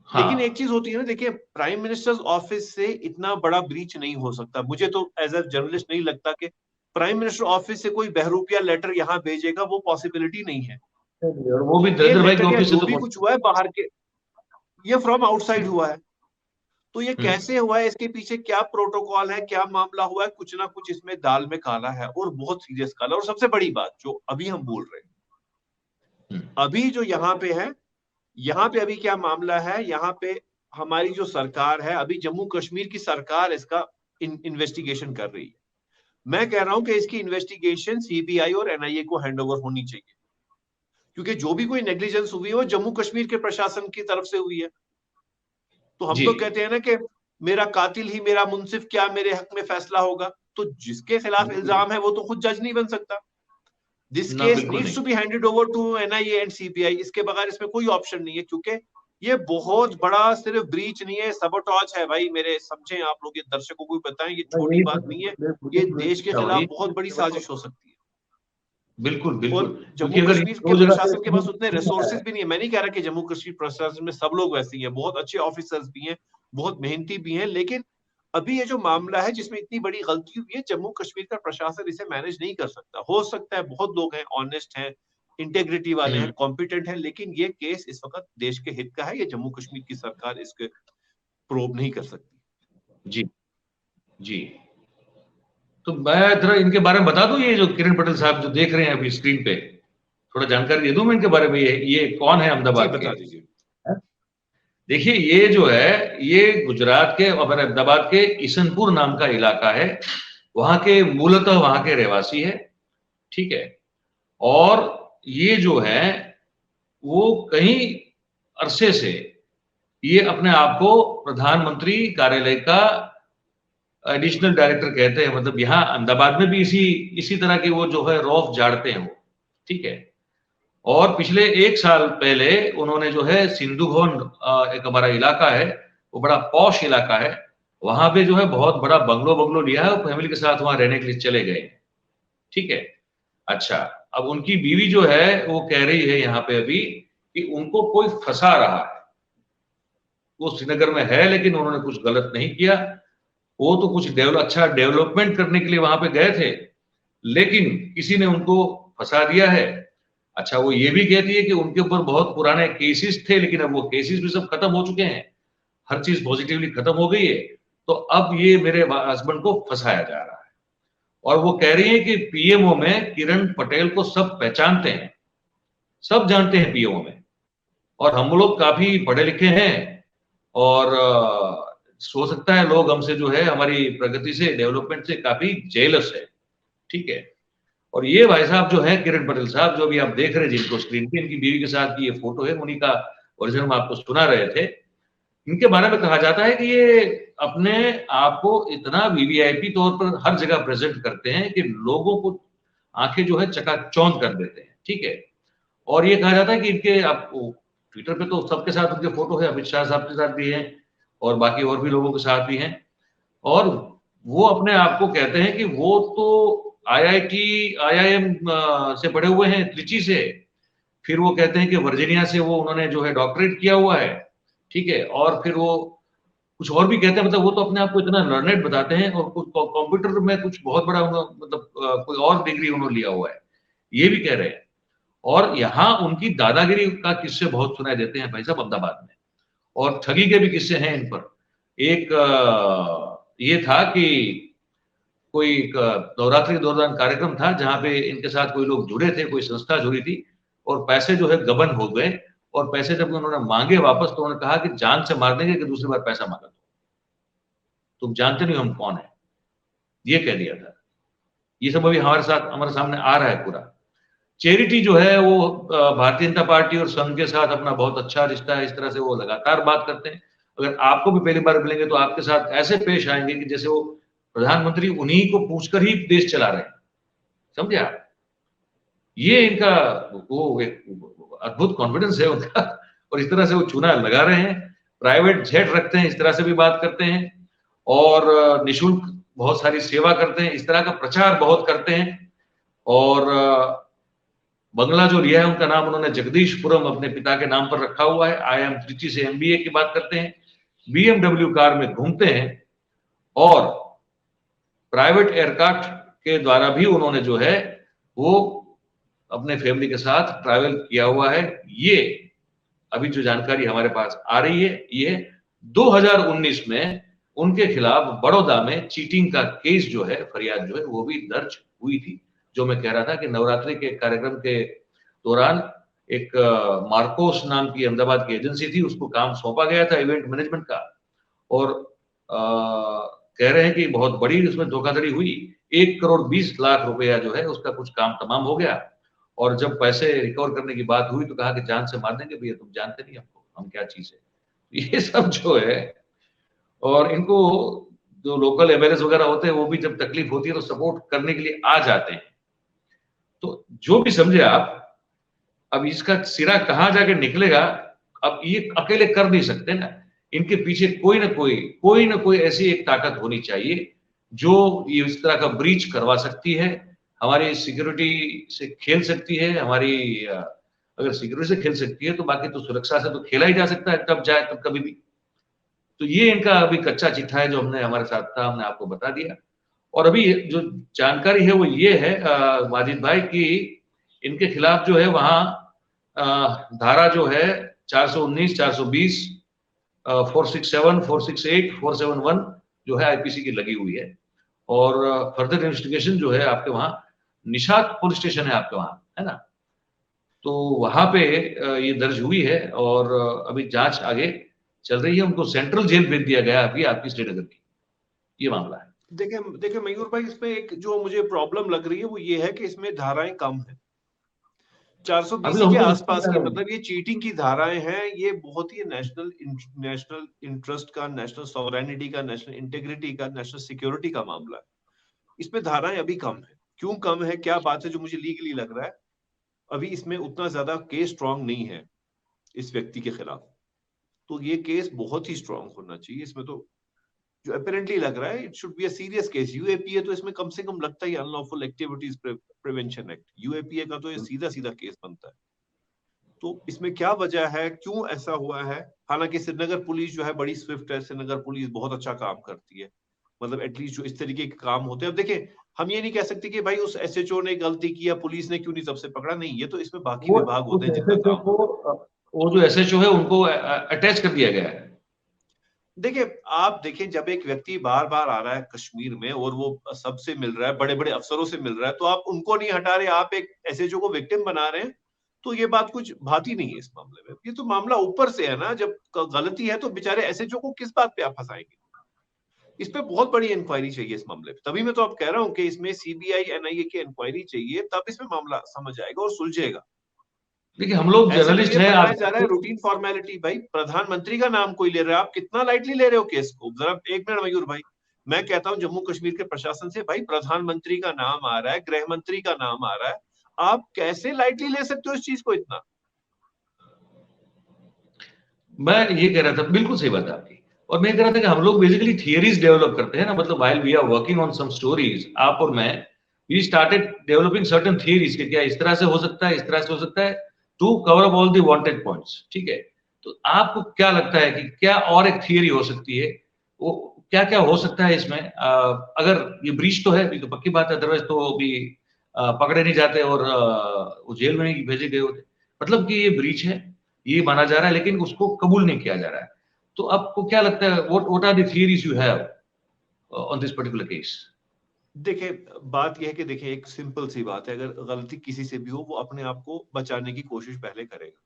Speaker 2: लेकिन एक
Speaker 1: हाँ,
Speaker 2: चीज होती है ना, देखिए प्राइम मिनिस्टर्स ऑफिस से इतना बड़ा ब्रीच नहीं हो सकता। मुझे तो एज अ जर्नलिस्ट नहीं लगता कि प्राइम मिनिस्टर ऑफिस से कोई बहरूपिया लेटर यहाँ भेजेगा, वो पॉसिबिलिटी नहीं है।
Speaker 1: और वो भी
Speaker 2: ये
Speaker 1: दरिंदर भाई के
Speaker 2: लेटर या
Speaker 1: ऑफिस से
Speaker 2: जो
Speaker 1: तो
Speaker 2: भी कुछ हुआ है बाहर के, ये फ्रॉम आउटसाइड
Speaker 1: हम्म,
Speaker 2: हुआ है। तो ये
Speaker 1: हम्म,
Speaker 2: कैसे हुआ है, इसके पीछे क्या प्रोटोकॉल है, क्या मामला हुआ है, कुछ ना कुछ इसमें दाल में काला है, और बहुत सीरियस काला। और सबसे बड़ी बात जो अभी हम बोल रहे हैं,
Speaker 1: हम्म,
Speaker 2: अभी जो यहाँ पे है, यहाँ पे अभी क्या मामला है, यहाँ पे हमारी जो सरकार है, अभी जम्मू कश्मीर की सरकार इसका इन्वेस्टिगेशन कर रही है। मैं कह रहा हूं कि इसकी इन्वेस्टिगेशन CBI और NIA को हैंडओवर होनी चाहिए, क्योंकि जो भी कोई नेग्लिजेंस हुई है वो जम्मू कश्मीर के प्रशासन की तरफ से हुई है। तो हम
Speaker 1: जी,
Speaker 2: तो कहते हैं ना कि मेरा कातिल ही मेरा मुंसिफ, क्या मेरे हक में फैसला होगा। तो जिसके खिलाफ
Speaker 1: बिल्कुल,
Speaker 2: इल्जाम है वो तो खुद जज नहीं बन सकता। दिस
Speaker 1: ना
Speaker 2: केस
Speaker 1: बिल्कुल
Speaker 2: नीड्स
Speaker 1: नहीं,
Speaker 2: to be handed over to NIA and CBI। इसके बगैर इसमें कोई ऑप्शन नहीं है, क्योंकि ये बहुत बड़ा सिर्फ ब्रीच नहीं है, सबोटॉज है भाई। मेरे समझें आप लोग, ये दर्शकों को भी बताएं, ये
Speaker 1: मैं
Speaker 2: छोटी
Speaker 1: यही
Speaker 2: बात नहीं है, ये देश के खिलाफ बहुत बड़ी साजिश हो सकती है।
Speaker 1: बिल्कुल
Speaker 2: और
Speaker 1: बिल्कुल,
Speaker 2: जम्मू
Speaker 1: क्योंकि अगर ये
Speaker 2: कश्मीर के
Speaker 1: दो जगह से
Speaker 2: प्रशासन के पास उतने रिसोर्सेज भी नहीं है। मैं नहीं कह रहा कि जम्मू कश्मीर प्रशासन में सब लोग वैसे ही हैं, बहुत अच्छे ऑफिसर्स भी हैं, बहुत मेहनती भी हैं। लेकिन अभी ये जो मामला है जिसमें इतनी बड़ी गलती हुई है, जम्मू कश्मीर का प्रशासन इसे मैनेज नहीं कर सकता। हो सकता है बहुत लोग हैं, ऑनेस्ट हैं, इंटेग्रिटी वाले हैं,
Speaker 1: हम्म,
Speaker 2: कॉम्पिटेंट हैं, लेकिन ये केस इस वक्त देश के हित का है। ये जम्मू कश्मीर की सरकार इसके प्रोब नहीं कर सकती।
Speaker 1: जी जी, तो मैं जरा इनके बारे में बता दूं, ये जो किरण पटेल साहब जो देख रहे हैं अभी स्क्रीन पे, थोड़ा जानकारी दे दूं मैं इनके बारे में, ये कौन है
Speaker 2: जी
Speaker 1: अहमदाबाद के।
Speaker 2: बता दीजिए।
Speaker 1: देखिए ये जो है, ये गुजरात के और अहमदाबाद के किशनपुर नाम का इलाका है, वहां के मूलतः वहां के रहवासी है, ठीक है। और ये जो है वो कहीं अरसे से ये अपने आप को प्रधानमंत्री कार्यालय का एडिशनल डायरेक्टर कहते हैं, मतलब यहाँ अहमदाबाद में भी इसी इसी तरह की वो जो है रौफ झाड़ते हैं वो, ठीक है। और पिछले 1 साल पहले उन्होंने जो है सिंधु भवन, एक हमारा इलाका है, वो बड़ा पॉश इलाका है, वहां पे जो है बहुत बड़ा बंगलो बंगलो लिया है और फैमिली के साथ वहां रहने के लिए चले गए, ठीक है। अच्छा, अब उनकी बीवी जो है वो कह रही है यहाँ पे अभी कि उनको कोई फंसा रहा है। वो श्रीनगर में है लेकिन उन्होंने कुछ गलत नहीं किया, वो तो कुछ अच्छा डेवलपमेंट करने के लिए वहां पे गए थे, लेकिन किसी ने उनको फंसा दिया है। अच्छा, वो ये भी कहती है कि उनके ऊपर बहुत पुराने केसेस थे, लेकिन अब वो केसेस भी सब खत्म हो चुके हैं, हर चीज पॉजिटिवली खत्म हो गई है, तो अब ये मेरे हस्बैंड को फंसाया जा रहा है। और वो कह रही है कि पीएमओ में किरण पटेल को सब पहचानते हैं, सब जानते हैं पीएमओ में, और हम लोग काफी पढ़े लिखे हैं, और हो सकता है लोग हमसे जो है हमारी प्रगति से, डेवलपमेंट से काफी जेलस है, ठीक है। और ये भाई साहब जो है किरण पटेल साहब, जो अभी आप देख रहे हैं जिनको स्क्रीन पे, इनकी बीवी के साथ की ये फोटो है, उन्हीं का ओरिजिनल हम आपको सुना रहे थे। इनके बारे में कहा जाता है कि ये अपने आप को इतना वीवीआईपी तौर पर हर जगह प्रेजेंट करते हैं कि लोगों को आंखें जो है चकाचौंध कर देते हैं, ठीक है। और ये कहा जाता है कि इनके, आपको ट्विटर पे तो सबके साथ उनके फोटो है, अमित शाह साहब के साथ भी है और बाकी और भी लोगों के साथ भी हैं, और वो अपने आप को कहते हैं कि वो तो आईआईटी आईआईएम से पढ़े हुए हैं, त्रिची से, फिर वो कहते हैं कि वर्जीनिया से वो उन्होंने जो है डॉक्टरेट किया हुआ है, ठीक है, और फिर वो कुछ और भी कहते हैं, मतलब वो तो अपने आप को इतना लर्नेड बताते हैं, और कुछ कंप्यूटर में कुछ बहुत बड़ा मतलब कोई और डिग्री उन्होंने लिया हुआ है, ये भी कह रहे हैं। और यहाँ उनकी दादागिरी का किस्से बहुत सुनाई देते हैं भाई साहब अहमदाबाद में, और ठगी के भी किस्से हैं इन पर। एक ये था कि कोई नवरात्रि के दौरान कार्यक्रम था जहां पे इनके साथ कोई लोग जुड़े थे, कोई संस्था जुड़ी थी, और पैसे जो है गबन हो गए, और पैसे जब उन्होंने मांगे वापस तो उन्होंने कहा कि जान से मार देंगे कि दूसरी बार पैसा मांगा, तुम जानते नहीं हम कौन है, ये कह दिया था। ये सब अभी हमारे साथ, हमारे सामने आ रहा है पूरा। चैरिटी जो है वो भारतीय जनता पार्टी और संघ के साथ अपना बहुत अच्छा रिश्ता है, इस तरह से वो लगातार बात करते हैं। अगर आपको भी पहली बार मिलेंगे तो आपके साथ ऐसे पेश आएंगे कि जैसे वो प्रधानमंत्री उन्हीं को पूछकर ही देश चला रहे हैं, समझे आप। ये इनका वो एक अद्भुत कॉन्फिडेंस है उनका, और इस तरह से वो चुना लगा रहे हैं, प्राइवेट जेट रखते हैं, इस तरह से भी बात करते हैं, और निशुल्क बहुत सारी सेवा करते हैं, इस तरह का प्रचार बहुत करते हैं। और बंगला जो लिया है उनका नाम उन्होंने जगदीशपुरम अपने पिता के नाम पर रखा हुआ है। आईआईएम त्रिची से एमबीए की बात करते हैं, बीएमडब्ल्यू कार में घूमते हैं, और प्राइवेट एयरक्राफ्ट के द्वारा भी उन्होंने जो है वो अपने फैमिली के साथ ट्रैवल किया हुआ है। ये अभी जो जानकारी हमारे पास आ रही है, ये 2019 में उनके खिलाफ बड़ौदा में चीटिंग का केस जो है, फरियाद जो है वो भी दर्ज हुई थी। जो मैं कह रहा था कि नवरात्रि के कार्यक्रम के दौरान एक मार्कोस नाम की अहमदाबाद की एजेंसी थी, उसको काम सौंपा गया था इवेंट मैनेजमेंट का, और कह रहे हैं कि बहुत बड़ी उसमें धोखाधड़ी हुई। 1,20,00,000 रुपया जो है उसका कुछ काम तमाम हो गया, और जब पैसे रिकवर करने की बात हुई तो कहा कि जान से मार देंगे भैया, तुम जानते नहीं हमको हम क्या चीज है, ये सब जो है। और इनको जो लोकल एमएलए वगैरह होते हैं वो भी जब तकलीफ होती है तो सपोर्ट करने के लिए आ जाते हैं। तो जो भी समझे आप, अब इसका सिरा कहाँ जाके निकलेगा, अब ये अकेले कर नहीं सकते ना, इनके पीछे कोई ना कोई ऐसी एक ताकत होनी चाहिए जो ये इस तरह का ब्रीच करवा सकती है, हमारी सिक्योरिटी से खेल सकती है, हमारी अगर सिक्योरिटी से खेल सकती है तो बाकी तो सुरक्षा से तो खेला ही जा सकता है, कब जाए तब कभी भी। तो ये इनका अभी कच्चा चिट्ठा है जो हमने हमारे साथ था, हमने आपको बता दिया। और अभी जो जानकारी है वो ये है माजिद भाई की इनके खिलाफ जो है वहां धारा जो है 419, 420, 467, 468, 471 जो है आईपीसी की लगी हुई है। और फर्दर इन्वेस्टिगेशन जो है आपके वहां निशात पुलिस स्टेशन है आपके वहां, है ना, तो वहां पे ये दर्ज हुई है, और अभी जांच आगे चल रही है। उनको सेंट्रल जेल भेज दिया गया अभी आपकी श्रीनगर की, ये मामला है।
Speaker 2: देखिए मयूर भाई, इसमें एक जो मुझे प्रॉब्लम लग रही है वो ये है कि इसमें धाराएं कम है, 420 के आसपास की, मतलब ये चीटिंग की धाराएं हैं, ये बहुत ही नेशनल इंटरेस्ट का, नेशनल सॉवरेनिटी का, नेशनल इंटेग्रिटी का, नेशनल सिक्योरिटी का मामला है। इसमें धाराएं अभी कम है। क्यों कम है, क्या बात है, जो मुझे लीगली लग रहा है अभी इसमें उतना ज्यादा केस स्ट्रांग नहीं है इस व्यक्ति के खिलाफ। तो ये केस बहुत ही स्ट्रांग होना चाहिए इसमें, तो जो अपेरेंटली लग रहा है it should be a serious case. UAPA तो इसमें कम से कम लगता है unlawful activities prevention act, UAPA का तो ये सीधा सीधा केस बनता है। तो इसमें क्या वजह है, क्यों ऐसा हुआ है? हालांकि श्रीनगर पुलिस जो है बड़ी स्विफ्ट है, श्रीनगर पुलिस बहुत अच्छा काम करती है, मतलब एटलीस्ट जो इस तरीके के काम होते हैं। अब देखिए, हम ये नहीं कह सकते कि भाई उस एसएचओ ने गलती किया, पुलिस ने क्यों नहीं सबसे पकड़ा, नहीं, ये तो इसमें बाकी विभाग होते हैं जिनका काम।
Speaker 1: वो जो एसएचओ है उनको अटैच कर दिया गया है।
Speaker 2: देखिए, आप देखिए, जब एक व्यक्ति बार बार आ रहा है कश्मीर में और वो सबसे मिल रहा है, बड़े बड़े अफसरों से मिल रहा है, तो आप उनको नहीं हटा रहे, आप एक एसएचओ को विक्टिम बना रहे हैं, तो ये बात कुछ भाती नहीं है इस मामले में। ये तो मामला ऊपर से है ना, जब गलती है तो बेचारे एसएचओ को किस बात पे आप फंसाएंगे? इस पे बहुत बड़ी इंक्वायरी चाहिए इस मामले पे। तभी मैं तो आप कह रहा हूँ कि इसमें सीबीआई एनआईए की इंक्वायरी चाहिए, तब इसमें मामला समझ आएगा और सुलझेगा।
Speaker 1: देखिए हम लोग
Speaker 2: ऐसे तो
Speaker 1: जर्नलिस्ट
Speaker 2: ये
Speaker 1: हैं,
Speaker 2: बनाया
Speaker 1: आप
Speaker 2: जा रहा है रूटीन फॉर्मेलिटी। भाई, प्रधानमंत्री का नाम कोई ले रहा है, आप कितना लाइटली ले रहे हो केस को? जरा एक मिनट मयूर भाई, मैं कहता हूँ जम्मू कश्मीर के प्रशासन से, भाई प्रधानमंत्री का नाम आ रहा है, गृह मंत्री का नाम आ रहा है, आप कैसे लाइटली ले सकते हो इस चीज को इतना?
Speaker 1: मैं ये कह रहा था, बिल्कुल सही बात है आपकी, और मैं कह रहा था कि हम लोग बेसिकली थियरीज डेवलप करते हैं ना, मतलब while we are working on some stories, आप और मैं, we started developing certain theories कि क्या इस तरह से हो सकता है, इस तरह से हो सकता है, to cover up all the wanted points, ठीक है। तो आपको क्या लगता है कि क्या और एक थियरी हो सकती है, वो क्या क्या हो सकता है इसमें? अगर ये ब्रीच तो है, ये तो पक्की बात है, अदरवाइज तो भी पकड़े नहीं जाते और वो जेल में नहीं भेजे गए होते, मतलब कि ये ब्रीच है, ये माना जा रहा है, लेकिन उसको कबूल नहीं किया जा रहा है। तो आपको क्या लगता है, what are the theories you have on this particular case?
Speaker 2: देखिए, बात यह है कि देखिए, एक सिंपल सी बात है, अगर गलती किसी से भी हो, वो अपने आप को बचाने की कोशिश पहले करेगा।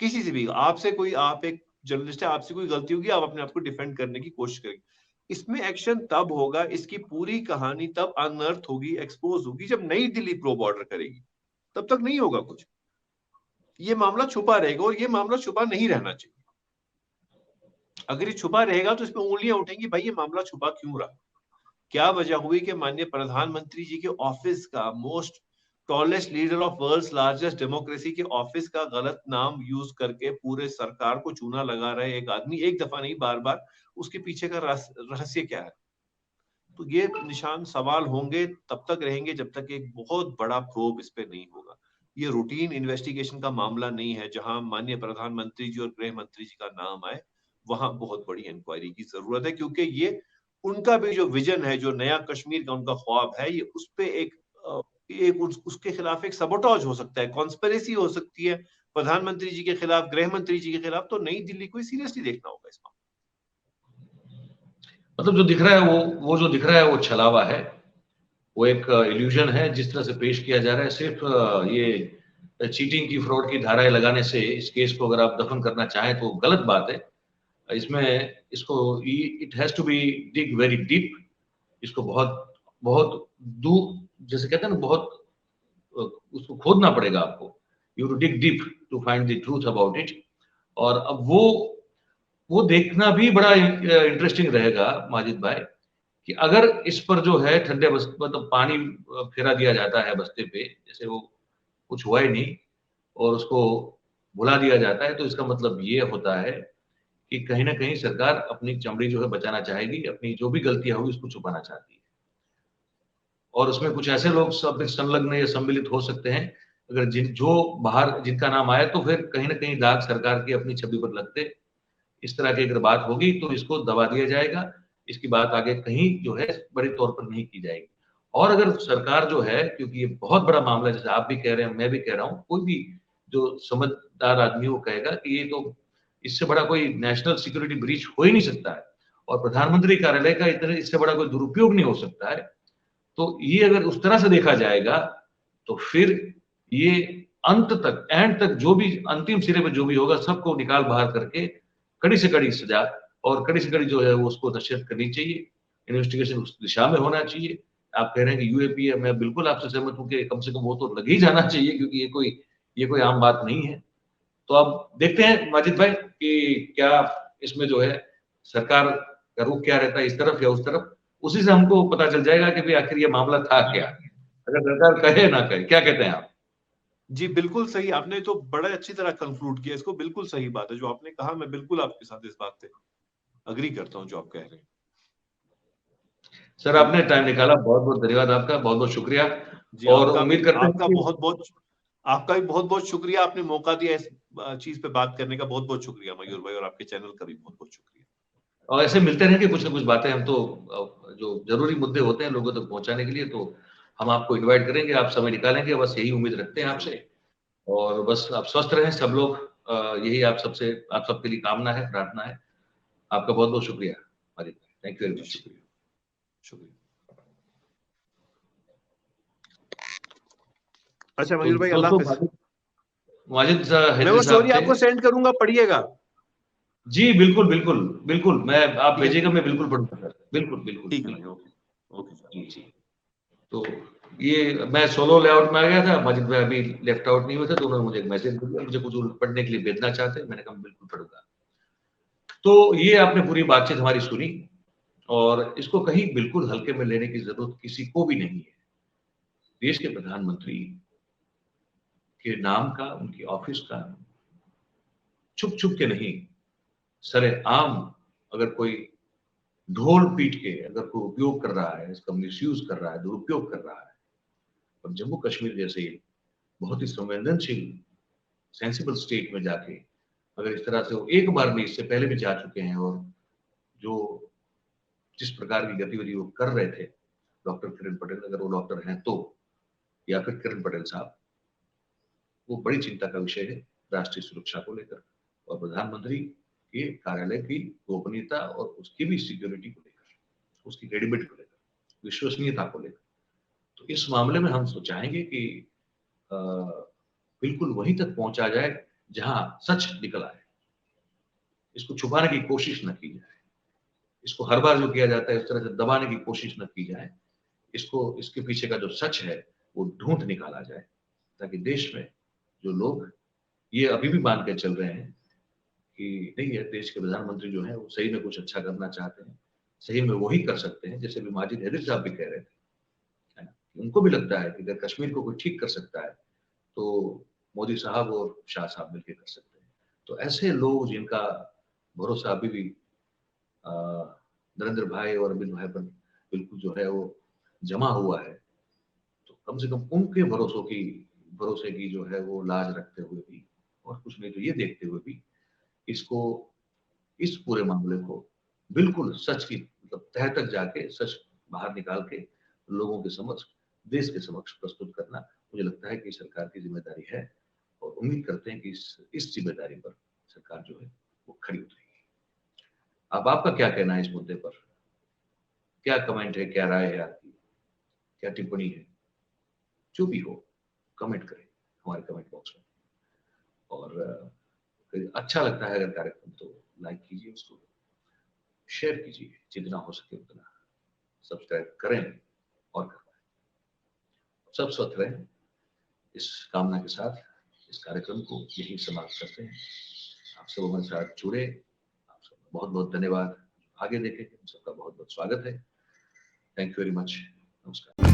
Speaker 2: किसी से भी, आपसे कोई, आप एक जर्नलिस्ट है, आपसे कोई गलती होगी, आप अपने आप को डिफेंड करने की कोशिश करेंगे। इसमें एक्शन तब होगा, इसकी पूरी कहानी तब अनअर्थ होगी, एक्सपोज होगी, जब नई दिल्ली प्रो बॉर्डर करेगी। तब तक नहीं होगा कुछ। ये मामला छुपा रहेगा और ये मामला छुपा नहीं रहना चाहिए। अगर ये छुपा रहेगा तो इसमें उंगलियां उठेंगी, भाई ये मामला छुपा क्यों रहा? क्या वजह हुई कि माननीय प्रधानमंत्री जी के ऑफिस का, most tallest leader of world's largest democracy के ऑफिस का गलत नाम यूज करके पूरे सरकार को चूना लगा रहे एक आदमी, एक दफा नहीं बार बार, उसके पीछे का रहस्य क्या है? तो ये निशान सवाल होंगे, तब तक रहेंगे जब तक एक बहुत बड़ा प्रोब इस पे नहीं होगा। ये रूटीन इन्वेस्टिगेशन का मामला नहीं है जहां माननीय प्रधानमंत्री जी और गृह मंत्री जी का नाम आए। वहां बहुत बड़ी इंक्वायरी की जरूरत है, क्योंकि ये उनका भी जो विजन है, जो नया कश्मीर का उनका ख्वाब है, ये उस पे उसके खिलाफ एक सबोटाज हो सकता है, कॉन्स्पिरेसी हो सकती है प्रधानमंत्री जी के खिलाफ, गृह मंत्री जी के खिलाफ। तो नई दिल्ली को सीरियसली देखना होगा इस मामले।
Speaker 1: मतलब जो दिख रहा है, वो जो दिख रहा है वो छलावा है, वो एक इल्यूजन है, जिस तरह से पेश किया जा रहा है, सिर्फ ये चीटिंग की, फ्रॉड की धाराएं लगाने से इस केस को अगर आप दफन करना चाहें तो गलत बात है। इसमें इसको, it has to be dig very deep, इसको बहुत बहुत दूर, जैसे कहते हैं ना, बहुत उसको खोदना पड़ेगा आपको, you to dig deep to find the truth about it. और अब वो देखना भी बड़ा इंटरेस्टिंग रहेगा माजिद भाई, कि अगर इस पर जो है ठंडे बस मतलब पानी फेरा दिया जाता है बस्ते पे, जैसे वो कुछ हुआ ही नहीं और उसको भुला दिया जाता है, तो इसका मतलब ये होता है कि कहीं ना कहीं सरकार अपनी चमड़ी जो है बचाना चाहेगी, अपनी जो भी गलतियां हुई उसको छुपाना चाहती है, और उसमें कुछ ऐसे लोग सब संलग्न या सम्मिलित हो सकते हैं, अगर जो बाहर जिनका नाम आया, तो फिर कहीं ना कहीं दाग सरकार की अपनी छवि पर लगते, इस तरह की अगर बात होगी तो इसको दबा दिया जाएगा, इसकी बात आगे कहीं जो है बड़े तौर पर नहीं की जाएगी। और अगर सरकार जो है, क्योंकि ये बहुत बड़ा मामला, जैसे आप भी कह रहे हैं, मैं भी कह रहा हूँ, कोई भी जो समझदार आदमी वो कहेगा कि ये तो, इससे बड़ा कोई नेशनल सिक्योरिटी ब्रीच हो ही नहीं सकता है, और प्रधानमंत्री कार्यालय का इतने इससे बड़ा कोई दुरुपयोग नहीं हो सकता है। तो ये अगर उस तरह से देखा जाएगा, तो फिर ये अंत तक, एंड तक, जो भी अंतिम सिरे पे जो भी होगा, सबको निकाल बाहर करके कड़ी से कड़ी सजा, और कड़ी से कड़ी जो है वो उसको नसीहत करनी चाहिए, इन्वेस्टिगेशन उस दिशा में होना चाहिए। आप कह रहे हैं कि यूएपी है, मैं बिल्कुल आपसे सहमत हूँ कि कम से कम वो तो लग ही जाना चाहिए, क्योंकि ये कोई आम बात नहीं है। तो अब देखते हैं माजिद भाई कि क्या इसमें जो है सरकार का रुख क्या रहता है, इस तरफ या उस तरफ, उसी से हमको पता चल जाएगा कि भाई आखिर ये मामला था क्या, अगर सरकार कहे ना कहे। क्या कहते हैं आप?
Speaker 2: जी, बिल्कुल सही, आपने तो बड़ा अच्छी तरह कंक्लूड किया इसको। बिल्कुल सही बात है जो आपने कहा, मैं बिल्कुल आपके साथ इस बात पे अग्री करता हूँ जो आप कह रहे हैं।
Speaker 1: सर
Speaker 2: तो
Speaker 1: आपने टाइम निकाला, बहुत बहुत धन्यवाद आपका, बहुत बहुत शुक्रिया,
Speaker 2: जी,
Speaker 1: और उम्मीद करते हैं कि
Speaker 2: आपका भी बहुत बहुत शुक्रिया, आपने मौका दिया इस चीज पे बात करने का। बहुत बहुत शुक्रिया मयूर भाई, और आपके चैनल का भी बहुत बहुत शुक्रिया।
Speaker 1: और ऐसे मिलते रहेंगे, कुछ ना कुछ बातें हम तो जो जरूरी मुद्दे होते हैं लोगों तक पहुंचाने के लिए, तो हम आपको इनवाइट करेंगे, आप समय निकालेंगे, बस यही उम्मीद रखते हैं आपसे। और बस आप स्वस्थ रहें सब लोग, यही आप सबके लिए कामना है, प्रार्थना है। आपका बहुत बहुत शुक्रिया माजिद भाई, थैंक यू वेरी मच।
Speaker 2: शुक्रिया। अच्छा मयूर भाई, अल्लाह हाफिज।
Speaker 1: माजिद
Speaker 2: मैं वो स्टोरी आपको सेंड करूंगा, पढ़िएगा।
Speaker 1: जी बिल्कुल बिल्कुल बिल्कुल, मैं आप भेजिएगा, मैं बिल्कुल पढ़ूंगा सर, बिल्कुल बिल्कुल।
Speaker 2: ठीक है, ओके
Speaker 1: जी जी। तो ये मैं सोलो लेआउट में आ गया था, माजिद भाई अभी लेफ्ट आउट नहीं हुए थे, तो उन्होंने मुझे एक मैसेज दिया, मुझे कुछ पढ़ने के लिए भेजना चाहते हैं, मैंने कहा बिल्कुल पढ़ूंगा। तो ये आपने पूरी बातचीत हमारी सुनी, और इसको कहीं बिल्कुल हल्के में लेने की जरूरत किसी को भी नहीं है। देश के प्रधानमंत्री के नाम का, उनकी ऑफिस का छुप छुप के नहीं, सरेआम अगर कोई ढोल पीट के अगर कोई उपयोग कर रहा है, इसका मिसयूज कर रहा है, दुरुपयोग कर रहा है, और जम्मू कश्मीर जैसे बहुत ही संवेदनशील सेंसिबल स्टेट में जाके अगर इस तरह से वो एक बार में, इससे पहले भी जा चुके हैं, और जो जिस प्रकार की गतिविधि वो कर रहे थे, डॉक्टर किरण पटेल, अगर वो डॉक्टर हैं तो, या फिर किरण पटेल साहब, वो बड़ी चिंता का विषय है राष्ट्रीय सुरक्षा को लेकर, और प्रधानमंत्री के कार्यालय की गोपनीयता और उसकी भी सिक्योरिटी को लेकर, उसकी क्रेडिबिलिटी को लेकर, विश्वसनीयता को लेकर। तो इस मामले में हम चाहेंगे कि बिल्कुल वहीं तक पहुंचा जाए जहां सच निकल आए। इसको छुपाने की कोशिश न की जाए, इसको हर बार जो किया जाता है इस तरह से दबाने की कोशिश न की जाए, इसको, इसके पीछे का जो सच है वो ढूंढ निकाला जाए, ताकि देश में जो लोग ये अभी भी मान के चल रहे हैं कि नहीं है, देश के प्रधानमंत्री जो है वो सही में कुछ अच्छा करना चाहते हैं, सही में वही कर सकते हैं, जैसे भी माजिद हैदर साहब भी कह रहे थे, है ना, उनको भी लगता है कि अगर कश्मीर को कोई ठीक कर सकता है तो मोदी साहब और शाह साहब मिलकर कर सकते हैं। तो ऐसे लोग जिनका भरोसा अभी भी नरेंद्र भाई और अमित भाई पर बिल्कुल जो है वो जमा हुआ है, तो कम से कम उनके भरोसे की जो है वो लाज रखते हुए भी, और कुछ नहीं तो ये देखते हुए भी, इसको, इस पूरे मामले को बिल्कुल सच की मतलब तह तक जाके सच बाहर निकाल के लोगों के समक्ष, देश के समक्ष प्रस्तुत करना, मुझे लगता है कि सरकार की जिम्मेदारी है, और उम्मीद करते हैं कि इस जिम्मेदारी पर सरकार जो है वो खड़ी उतरेगी। अब आपका क्या कहना है इस मुद्दे पर? क्या कमेंट है, क्या राय है आपकी, क्या टिप्पणी है? जो भी हो कमेंट करें हमारे कमेंट बॉक्स में, और अच्छा लगता है अगर कार्यक्रम तो लाइक कीजिए, उसको शेयर कीजिए, जितना हो सके उतना सब्सक्राइब करें और करवाएं। सब स्वस्थ रहें, इस कामना के साथ इस कार्यक्रम को यही समाप्त करते हैं। आप सब हमारे साथ जुड़े, आप सब बहुत बहुत धन्यवाद। आगे देखें, हम सबका बहुत बहुत स्वागत है। थैंक यू वेरी मच, नमस्कार।